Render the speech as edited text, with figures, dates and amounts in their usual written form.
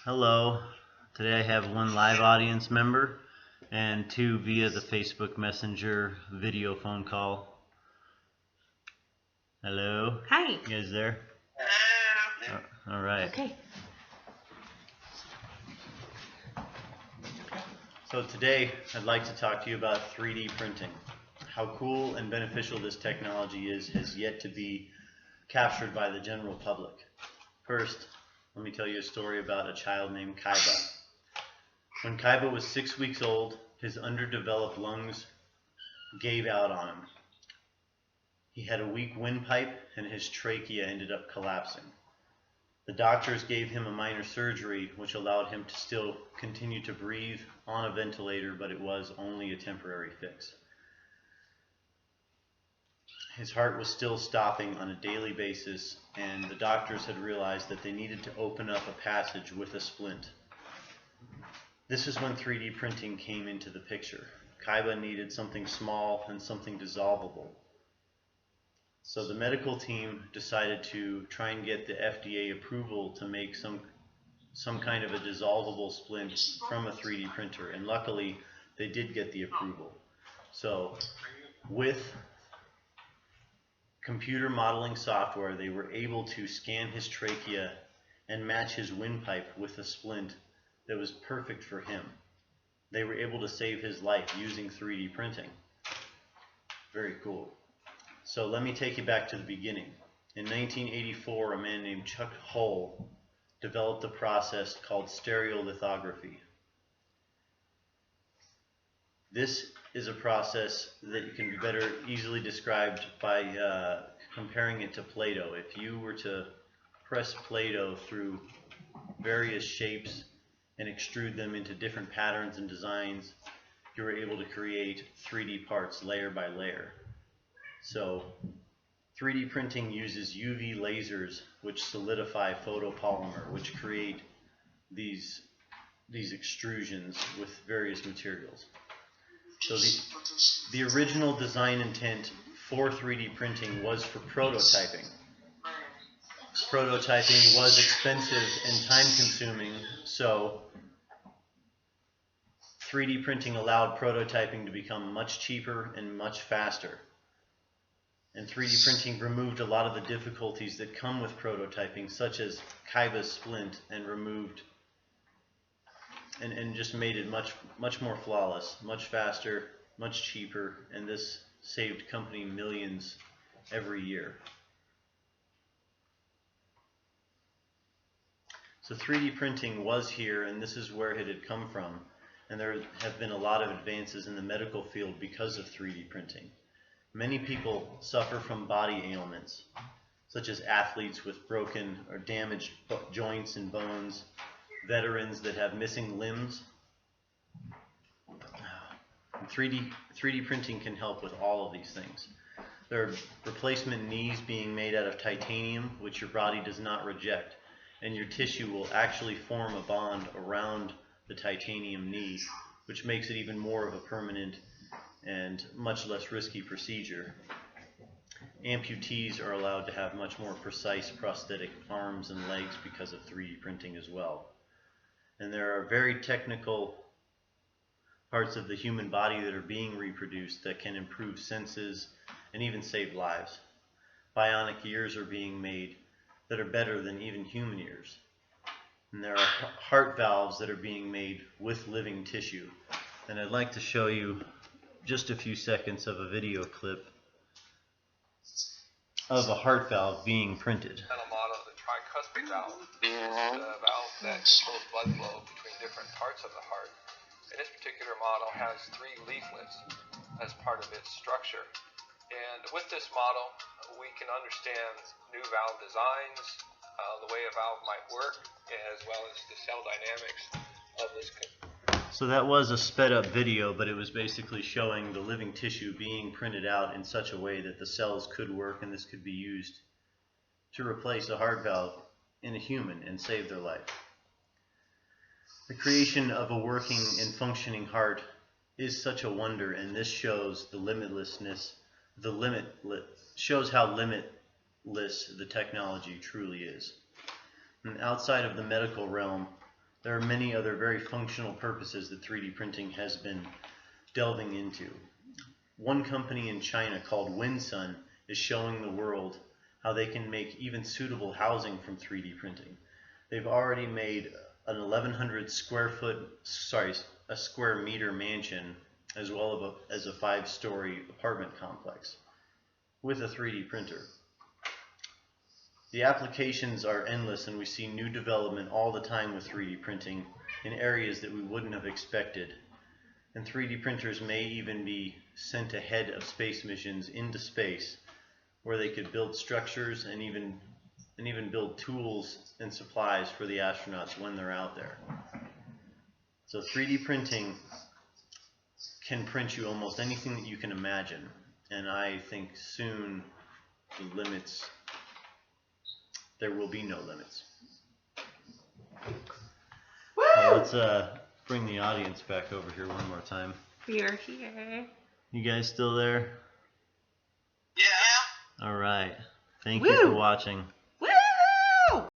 Hello. Today I have one live audience member and two via the Facebook Messenger video phone call. Hello. Hi. You guys there? All right. Okay. So today I'd like to talk to you about 3D printing. How cool and beneficial this technology is has yet to be captured by the general public. First, let me tell you a story about a child named Kaiba. When Kaiba was 6 weeks old, his underdeveloped lungs gave out on him. He had a weak windpipe and his trachea ended up collapsing. The doctors gave him a minor surgery which allowed him to still continue to breathe on a ventilator, but it was only a temporary fix. His heart was still stopping on a daily basis, and the doctors had realized that they needed to open up a passage with a splint. This is when 3D printing came into the picture. Kaiba needed something small and something dissolvable. So the medical team decided to try and get the FDA approval to make some kind of a dissolvable splint from a 3D printer, and luckily they did get the approval. So with computer modeling software, they were able to scan his trachea and match his windpipe with a splint that was perfect for him. They were able to save his life using 3D printing. Very cool. So let me take you back to the beginning. In 1984, a man named Chuck Hull developed a process called stereolithography. This is a process that can be better easily described by comparing it to Play-Doh. If you were to press Play-Doh through various shapes and extrude them into different patterns and designs, you were able to create 3D parts layer by layer. So 3D printing uses UV lasers which solidify photopolymer, which create these extrusions with various materials. So the original design intent for 3D printing was for prototyping. Prototyping was expensive and time consuming, so 3D printing allowed prototyping to become much cheaper and much faster. And 3D printing removed a lot of the difficulties that come with prototyping, such as Kaiba's splint, and removed and just made it much more flawless, much faster, much cheaper, and this saved company millions every year. So 3D printing was here, and this is where it had come from, and there have been a lot of advances in the medical field because of 3D printing. Many people suffer from body ailments, such as athletes with broken or damaged joints and bones, veterans that have missing limbs. 3D printing can help with all of these things. There are replacement knees being made out of titanium, which your body does not reject, and your tissue will actually form a bond around the titanium knee, which makes it even more of a permanent and much less risky procedure. Amputees are allowed to have much more precise prosthetic arms and legs because of 3D printing as well. And there are very technical parts of the human body that are being reproduced that can improve senses and even save lives. Bionic ears are being made that are better than even human ears. And there are heart valves that are being made with living tissue. And I'd like to show you just a few seconds of a video clip of a heart valve being printed. A model of the tricuspid valve, the valve that controls blood flow between different parts of the heart. And this particular model has 3 leaflets as part of its structure. And with this model, we can understand new valve designs, the way a valve might work, as well as the cell dynamics of this. So that was a sped up video, but it was basically showing the living tissue being printed out in such a way that the cells could work, and this could be used to replace a heart valve in a human and save their life. The creation of a working and functioning heart is such a wonder, and this shows the limitlessness, shows how limitless the technology truly is. And outside of the medical realm, There are many other very functional purposes that 3D printing has been delving into. One company in China called Winsun is showing the world how they can make even suitable housing from 3D printing. They've already made an 1,100 square meter mansion as well as a 5-story apartment complex with a 3D printer. The applications are endless, and we see new development all the time with 3D printing in areas that we wouldn't have expected. And 3D printers may even be sent ahead of space missions into space, where they could build structures and even build tools and supplies for the astronauts when they're out there. So 3D printing can print you almost anything that you can imagine, and I think soon there will be no limits. Now let's bring the audience back over here one more time. We are here. You guys still there? Yeah. All right. Thank you for watching.